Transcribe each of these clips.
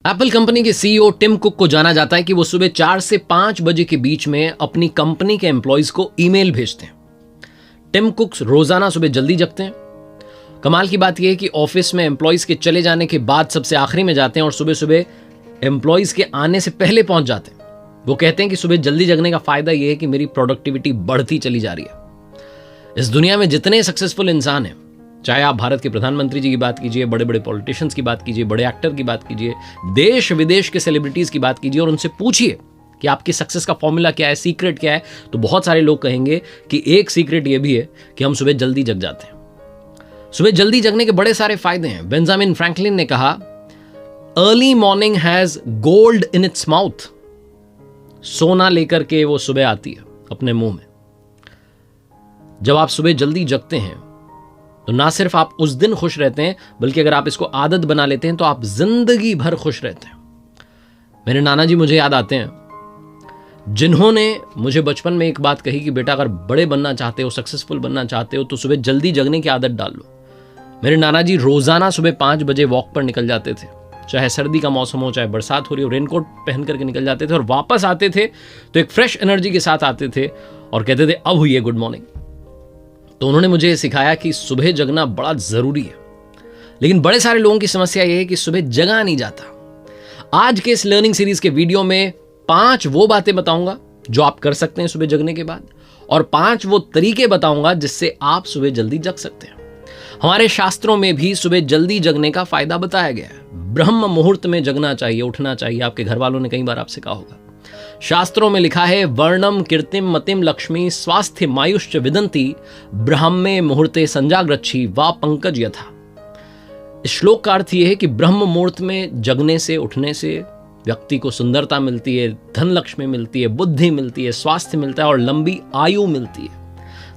Apple company के CEO Tim cook को जाना जाता है कि वो सुबह 4 से 5 बजे के बीच में अपनी कंपनी के एम्प्लॉइज को ईमेल भेजते हैं। टिम कुक रोजाना सुबह जल्दी जगते हैं। कमाल की बात यह है कि ऑफिस में एम्प्लॉइज के चले जाने के बाद सबसे आखिरी में जाते हैं और सुबह सुबह एम्प्लॉइज के आने से पहले पहुंच जाते हैं। वो कहते हैं कि सुबह जल्दी जगने का फायदा यह है कि मेरी प्रोडक्टिविटी बढ़ती चली जा रही है। इस दुनिया में जितने सक्सेसफुल इंसान हैं, चाहे आप भारत के प्रधानमंत्री जी की बात कीजिए, बड़े बड़े पॉलिटिशियंस की बात कीजिए, बड़े एक्टर की बात कीजिए, देश विदेश के सेलिब्रिटीज की बात कीजिए और उनसे पूछिए कि आपकी सक्सेस का फॉर्मूला क्या है, सीक्रेट क्या है, तो बहुत सारे लोग कहेंगे कि एक सीक्रेट यह भी है कि हम सुबह जल्दी जग जाते हैं। सुबह जल्दी जगने के बड़े सारे फायदे हैं। बेंजामिन फ्रैंकलिन ने कहा, early morning has gold in its mouth. सोना लेकर के वो सुबह आती है अपने मुंह में। जब आप सुबह जल्दी जगते हैं तो ना सिर्फ आप उस दिन खुश रहते हैं, बल्कि अगर आप इसको आदत बना लेते हैं तो आप जिंदगी भर खुश रहते हैं। मेरे नाना जी मुझे याद आते हैं, जिन्होंने मुझे बचपन में एक बात कही कि बेटा अगर बड़े बनना चाहते हो, सक्सेसफुल बनना चाहते हो तो सुबह जल्दी जगने की आदत डाल लो। मेरे नाना जी रोजाना सुबह 5 बजे वॉक पर निकल जाते थे, चाहे सर्दी का मौसम हो, चाहे बरसात हो रही हो, रेनकोट पहन करके निकल जाते थे और वापस आते थे तो एक फ्रेश एनर्जी के साथ आते थे और कहते थे अब हुई है गुड मॉर्निंग। तो उन्होंने मुझे सिखाया कि सुबह जगना बड़ा जरूरी है। लेकिन बड़े सारे लोगों की समस्या यह है कि सुबह जगा नहीं जाता। आज के इस लर्निंग सीरीज के वीडियो में 5 वो बातें बताऊंगा जो आप कर सकते हैं सुबह जगने के बाद, और 5 वो तरीके बताऊंगा जिससे आप सुबह जल्दी जग सकते हैं। हमारे शास्त्रों में भी सुबह जल्दी जगने का फायदा बताया गया है। ब्रह्म मुहूर्त में जगना चाहिए, उठना चाहिए। आपके घर वालों ने कई बार आपसे कहा होगा। शास्त्रों में लिखा है, वर्णम कीर्तिम मतिम लक्ष्मी स्वास्थ्य मायुश्च विदंती ब्रह्मे मुहूर्ते संजाग्रच्छी वा पंकज यथा। इस श्लोक का अर्थ यह है कि ब्रह्म मुहूर्त में जगने से, उठने से व्यक्ति को सुंदरता मिलती है, धन लक्ष्मी मिलती है, बुद्धि मिलती है, स्वास्थ्य मिलता है और लंबी आयु मिलती है।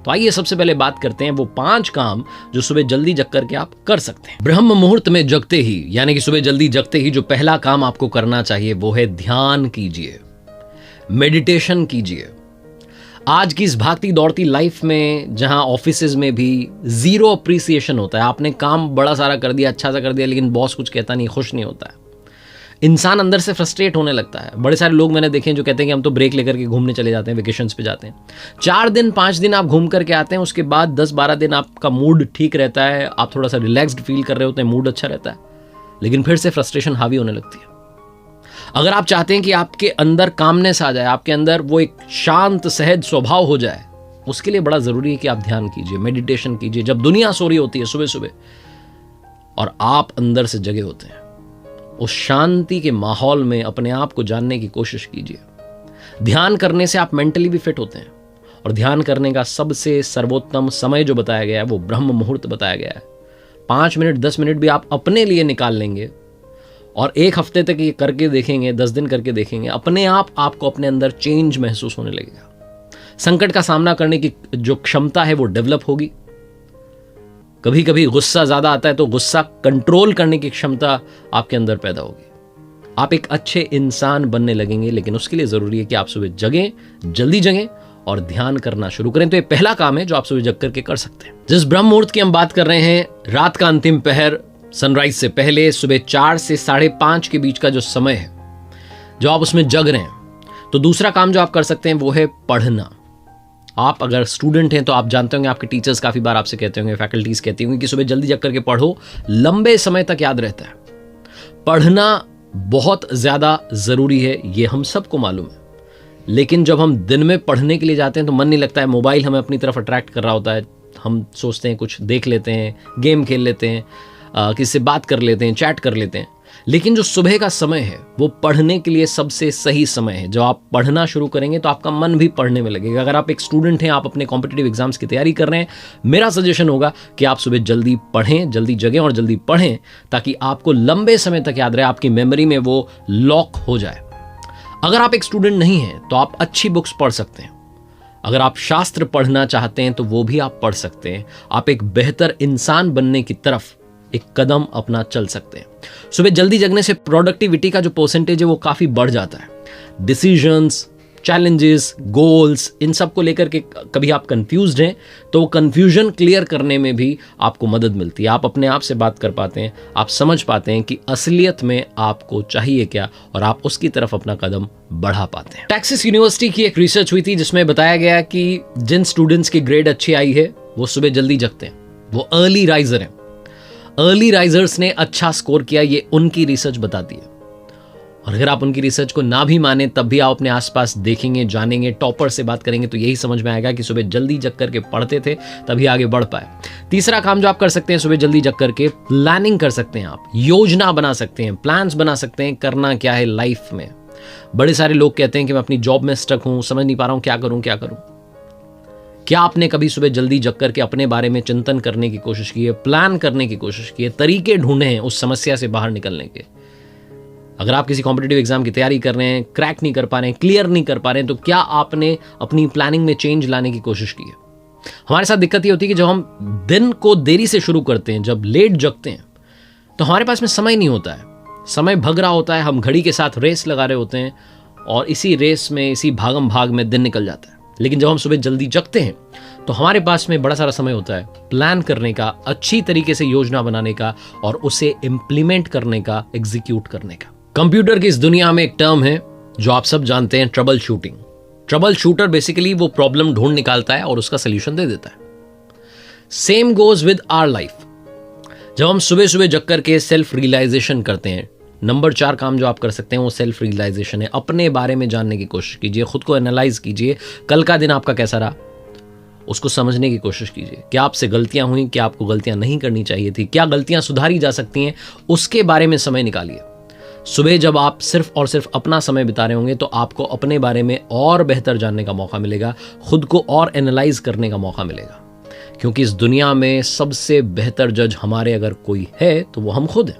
तो आइए सबसे पहले बात करते हैं वो 5 काम जो सुबह जल्दी जग करके आप कर सकते हैं। ब्रह्म मुहूर्त में जगते ही, यानी कि सुबह जल्दी जगते ही जो पहला काम आपको करना चाहिए वो है ध्यान कीजिए, मेडिटेशन कीजिए। आज की इस भागती दौड़ती लाइफ में जहां ऑफिसेज में भी जीरो अप्रिसिएशन होता है, आपने काम बड़ा सारा कर दिया, अच्छा सा कर दिया, लेकिन बॉस कुछ कहता नहीं, खुश नहीं होता है, इंसान अंदर से फ्रस्ट्रेट होने लगता है। बड़े सारे लोग मैंने देखे हैं जो कहते हैं कि हम तो ब्रेक लेकर के घूमने चले जाते हैं, वेकेशंस पे जाते हैं। 4 दिन 5 दिन आप घूम करके आते हैं, उसके बाद 10-12 दिन आपका मूड ठीक रहता है, आप थोड़ा सा रिलैक्स्ड फील कर रहे होते हैं, मूड अच्छा रहता है, लेकिन फिर से फ्रस्ट्रेशन हावी होने लगती है। अगर आप चाहते हैं कि आपके अंदर कामनेस आ जाए, आपके अंदर वो एक शांत सहज स्वभाव हो जाए, उसके लिए बड़ा जरूरी है कि आप ध्यान कीजिए, मेडिटेशन कीजिए। जब दुनिया सो रही होती है सुबह सुबह और आप अंदर से जगे होते हैं, उस शांति के माहौल में अपने आप को जानने की कोशिश कीजिए। ध्यान करने से आप मेंटली भी फिट होते हैं, और ध्यान करने का सबसे सर्वोत्तम समय जो बताया गया है वो ब्रह्म मुहूर्त बताया गया है। 5 मिनट 10 मिनट भी आप अपने लिए निकाल लेंगे और 1 हफ्ते तक ये करके देखेंगे, 10 दिन करके देखेंगे, अपने आप आपको अपने अंदर चेंज महसूस होने लगेगा। संकट का सामना करने की जो क्षमता है वो डेवलप होगी। कभी कभी गुस्सा ज्यादा आता है तो गुस्सा कंट्रोल करने की क्षमता आपके अंदर पैदा होगी। आप एक अच्छे इंसान बनने लगेंगे, लेकिन उसके लिए जरूरी है कि आप सुबह जगें, जल्दी जगें और ध्यान करना शुरू करें। तो ये पहला काम है जो आप सुबह जग करके कर सकते हैं। जिस ब्रह्म मुहूर्त की हम बात कर रहे हैं, रात का अंतिम पहर, सनराइज से पहले सुबह 4 से 5:30 के बीच का जो समय है, जो आप उसमें जग रहे हैं, तो दूसरा काम जो आप कर सकते हैं वो है पढ़ना। आप अगर स्टूडेंट हैं तो आप जानते होंगे, आपके टीचर्स काफी बार आपसे कहते होंगे, फैकल्टीज कहती होंगी कि सुबह जल्दी जग करके पढ़ो, लंबे समय तक याद रहता है। पढ़ना बहुत ज्यादा जरूरी है, ये हम सबको मालूम है, लेकिन जब हम दिन में पढ़ने के लिए जाते हैं तो मन नहीं लगता है, मोबाइल हमें अपनी तरफ अट्रैक्ट कर रहा होता है, हम सोचते हैं कुछ देख लेते हैं, गेम खेल लेते हैं, किसी से बात कर लेते हैं, चैट कर लेते हैं। लेकिन जो सुबह का समय है वो पढ़ने के लिए सबसे सही समय है। जब आप पढ़ना शुरू करेंगे तो आपका मन भी पढ़ने में लगेगा। अगर आप एक स्टूडेंट हैं, आप अपने कॉम्पिटिटिव एग्जाम्स की तैयारी कर रहे हैं, मेरा सजेशन होगा कि आप सुबह जल्दी पढ़ें, जल्दी जगें और जल्दी पढ़ें, ताकि आपको लंबे समय तक याद रहे, आपकी मेमोरी में वो लॉक हो जाए। अगर आप एक स्टूडेंट नहीं हैं तो आप अच्छी बुक्स पढ़ सकते हैं। अगर आप शास्त्र पढ़ना चाहते हैं तो वो भी आप पढ़ सकते हैं। आप एक बेहतर इंसान बनने की तरफ एक कदम अपना चल सकते हैं। सुबह जल्दी जगने से प्रोडक्टिविटी का जो परसेंटेज है वो काफी बढ़ जाता है। डिसीजंस, चैलेंजेस, गोल्स, इन सब को लेकर के कभी आप कंफ्यूज्ड हैं तो वो कंफ्यूजन क्लियर करने में भी आपको मदद मिलती है। आप अपने आप से बात कर पाते हैं, आप समझ पाते हैं कि असलियत में आपको चाहिए क्या और आप उसकी तरफ अपना कदम बढ़ा पाते हैं। टेक्सास यूनिवर्सिटी की एक रिसर्च हुई थी जिसमें बताया गया कि जिन स्टूडेंट्स की ग्रेड अच्छी आई है वो सुबह जल्दी जगते हैं, वो अर्ली राइजर हैं। अर्ली राइजर्स ने अच्छा स्कोर किया, ये उनकी रिसर्च बताती है। और अगर आप उनकी रिसर्च को ना भी माने तब भी आप अपने आसपास देखेंगे, जानेंगे, टॉपर से बात करेंगे तो यही समझ में आएगा कि सुबह जल्दी जग करके पढ़ते थे तभी आगे बढ़ पाए। तीसरा काम जो आप कर सकते हैं सुबह जल्दी जग करके, प्लानिंग कर सकते हैं। आप योजना बना सकते हैं, प्लान्स बना सकते हैं, करना क्या है लाइफ में। बड़े सारे लोग कहते हैं कि मैं अपनी जॉब में स्टक हूं, समझ नहीं पा रहा हूं क्या करूं क्या करूं। क्या आपने कभी सुबह जल्दी जग करके अपने बारे में चिंतन करने की कोशिश की है, प्लान करने की कोशिश की है, तरीके ढूंढे हैं उस समस्या से बाहर निकलने के? अगर आप किसी कॉम्पिटिटिव एग्जाम की तैयारी कर रहे हैं, क्रैक नहीं कर पा रहे हैं, क्लियर नहीं कर पा रहे हैं, तो क्या आपने अपनी प्लानिंग में चेंज लाने की कोशिश की है? हमारे साथ दिक्कत ये होती है कि जब हम दिन को देरी से शुरू करते हैं, जब लेट जगते हैं, तो हमारे पास में समय नहीं होता है, समय भग रहा होता है, हम घड़ी के साथ रेस लगा रहे होते हैं और इसी रेस में, इसी भागम भाग में दिन निकल जाता है। लेकिन जब हम सुबह जल्दी जगते हैं तो हमारे पास में बड़ा सारा समय होता है प्लान करने का, अच्छी तरीके से योजना बनाने का और उसे इंप्लीमेंट करने का, एग्जीक्यूट करने का। कंप्यूटर की इस दुनिया में एक टर्म है जो आप सब जानते हैं, trouble shooting. Trouble shooter basically वो प्रॉब्लम ढूंढ निकालता है और उसका सोल्यूशन दे देता है। Same goes with our life. जब हम सुबह सुबह जग करके सेल्फ रियलाइजेशन करते हैं, नंबर 4 काम जो आप कर सकते हैं वो सेल्फ रियलाइजेशन है। अपने बारे में जानने की कोशिश कीजिए, खुद को एनालाइज कीजिए, कल का दिन आपका कैसा रहा उसको समझने की कोशिश कीजिए। क्या आपसे गलतियां हुई, क्या आपको गलतियां नहीं करनी चाहिए थी, क्या गलतियां सुधारी जा सकती हैं, उसके बारे में समय निकालिए। सुबह जब आप सिर्फ और सिर्फ अपना समय बिता रहे होंगे तो आपको अपने बारे में और बेहतर जानने का मौका मिलेगा, खुद को और एनालाइज करने का मौका मिलेगा। क्योंकि इस दुनिया में सबसे बेहतर जज हमारे अगर कोई है तो वो हम खुद हैं।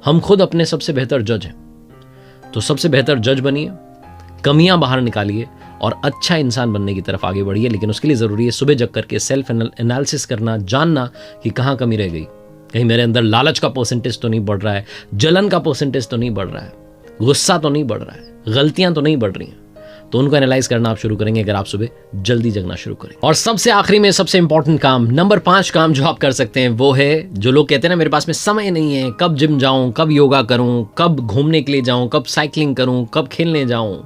हम खुद अपने सबसे बेहतर जज हैं। तो सबसे बेहतर जज बनिए, कमियां बाहर निकालिए और अच्छा इंसान बनने की तरफ आगे बढ़िए। लेकिन उसके लिए ज़रूरी है सुबह जग करके सेल्फ एनालिसिस करना, जानना कि कहाँ कमी रह गई। कहीं मेरे अंदर लालच का परसेंटेज तो नहीं बढ़ रहा है, जलन का परसेंटेज तो नहीं बढ़ रहा है, गुस्सा तो नहीं बढ़ रहा है, गलतियां तो नहीं बढ़ रही हैं। तो उनको एनालाइज करना आप शुरू करेंगे अगर आप सुबह जल्दी जगना शुरू करें। और सबसे आखिरी में सबसे इंपॉर्टेंट काम, नंबर 5 काम जो आप कर सकते हैं वो है, जो लोग कहते हैं ना मेरे पास में समय नहीं है, कब जिम जाऊं, कब योगा करूं, कब घूमने के लिए जाऊं, कब साइकिलिंग करूं, कब खेलने जाऊं।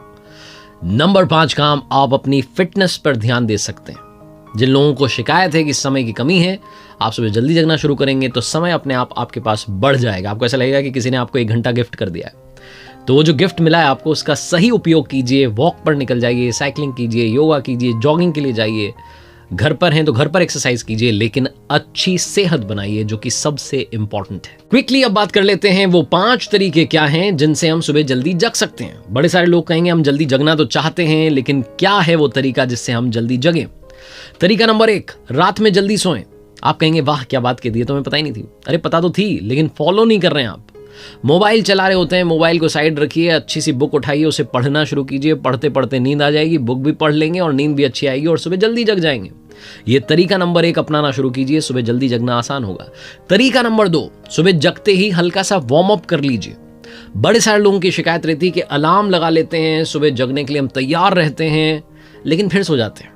नंबर 5 काम, आप अपनी फिटनेस पर ध्यान दे सकते हैं। जिन लोगों को शिकायत है कि समय की कमी है, आप सुबह जल्दी जगना शुरू करेंगे तो समय अपने आप आपके पास बढ़ जाएगा। आपको ऐसा लगेगा कि किसी ने आपको 1 घंटा गिफ्ट कर दिया है। तो वो जो गिफ्ट मिला है आपको, उसका सही उपयोग कीजिए। वॉक पर निकल जाइए, साइकिलिंग कीजिए, योगा कीजिए, जॉगिंग के लिए जाइए। घर पर हैं तो घर पर एक्सरसाइज कीजिए, लेकिन अच्छी सेहत बनाइए जो कि सबसे इंपॉर्टेंट है। क्विकली अब बात कर लेते हैं वो 5 तरीके क्या हैं जिनसे हम सुबह जल्दी जग सकते हैं। बड़े सारे लोग कहेंगे हम जल्दी जगना तो चाहते हैं, लेकिन क्या है वो तरीका जिससे हम जल्दी जगें? तरीका नंबर 1, रात में जल्दी सोएं। आप कहेंगे वाह क्या बात कह दी, तो हमें पता ही नहीं थी। अरे पता तो थी, लेकिन फॉलो नहीं कर रहे हैं आप। मोबाइल चला रहे होते हैं, मोबाइल को साइड रखिए, अच्छी सी बुक उठाइए, उसे पढ़ना शुरू कीजिए। पढ़ते पढ़ते नींद आ जाएगी, बुक भी पढ़ लेंगे और नींद भी अच्छी आएगी और सुबह जल्दी जग जाएंगे। ये तरीका नंबर 1 अपनाना शुरू कीजिए, सुबह जल्दी जगना आसान होगा। तरीका नंबर 2, सुबह जगते ही हल्का सा वार्म अप कर लीजिए। बड़े सारे लोगों की शिकायत रहती है कि अलार्म लगा लेते हैं, सुबह जगने के लिए हम तैयार रहते हैं, लेकिन फिर सो जाते हैं।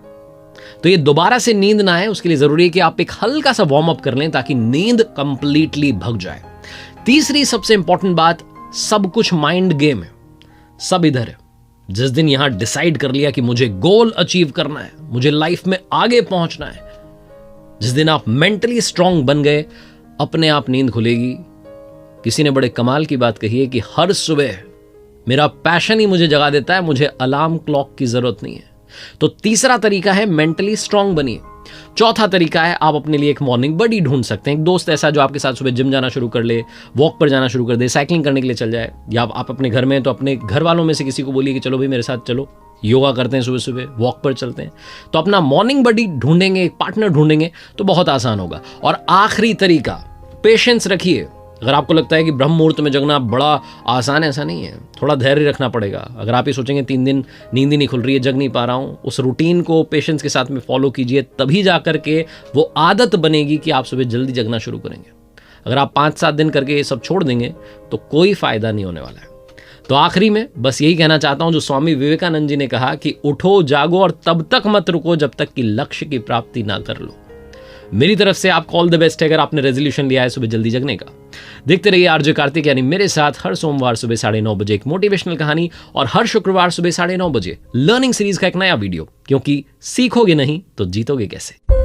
तो ये दोबारा से नींद ना आए, उसके लिए जरूरी है कि आप एक हल्का सा वार्म अप कर लें ताकि नींद कंप्लीटली भग जाए। तीसरी सबसे इंपॉर्टेंट बात, सब कुछ माइंड गेम है, सब इधर है। जिस दिन यहां डिसाइड कर लिया कि मुझे गोल अचीव करना है, मुझे लाइफ में आगे पहुंचना है, जिस दिन आप मेंटली स्ट्रांग बन गए, अपने आप नींद खुलेगी। किसी ने बड़े कमाल की बात कही है कि हर सुबह मेरा पैशन ही मुझे जगा देता है, मुझे अलार्म क्लॉक की जरूरत नहीं है। तो तीसरा तरीका है मेंटली स्ट्रांग बनिए। चौथा तरीका है आप अपने लिए एक मॉर्निंग बडी ढूंढ सकते हैं, एक दोस्त ऐसा जो आपके साथ सुबह जिम जाना शुरू कर ले, वॉक पर जाना शुरू कर दे, साइकिलिंग करने के लिए चल जाए। या आप अपने घर में हैं तो अपने घर वालों में से किसी को बोलिए कि चलो भाई मेरे साथ चलो, योगा करते हैं, सुबह सुबह वॉक पर चलते हैं। तो अपना मॉर्निंग बडी ढूंढेंगे, एक पार्टनर ढूंढेंगे तो बहुत आसान होगा। और आखिरी तरीका, पेशेंस रखिए। अगर आपको लगता है कि ब्रह्म मुहूर्त में जगना बड़ा आसान है, ऐसा नहीं है, थोड़ा धैर्य रखना पड़ेगा। अगर आप ये सोचेंगे 3 दिन नींद ही नहीं खुल रही है, जग नहीं पा रहा हूँ, उस रूटीन को पेशेंस के साथ में फॉलो कीजिए, तभी जा करके वो आदत बनेगी कि आप सुबह जल्दी जगना शुरू करेंगे। अगर आप 5-7 दिन करके ये सब छोड़ देंगे तो कोई फायदा नहीं होने वाला है। तो आखिरी में बस यही कहना चाहता हूं जो स्वामी विवेकानंद जी ने कहा कि उठो जागो और तब तक मत रुको जब तक कि लक्ष्य की प्राप्ति ना कर लो। मेरी तरफ से आपको ऑल द बेस्ट है अगर आपने रेजोल्यूशन लिया है सुबह जल्दी जगने का। देखते रहिए आरजे कार्तिक यानी मेरे साथ हर सोमवार सुबह 9:30 बजे एक मोटिवेशनल कहानी और हर शुक्रवार सुबह 9:30 बजे लर्निंग सीरीज का एक नया वीडियो, क्योंकि सीखोगे नहीं तो जीतोगे कैसे।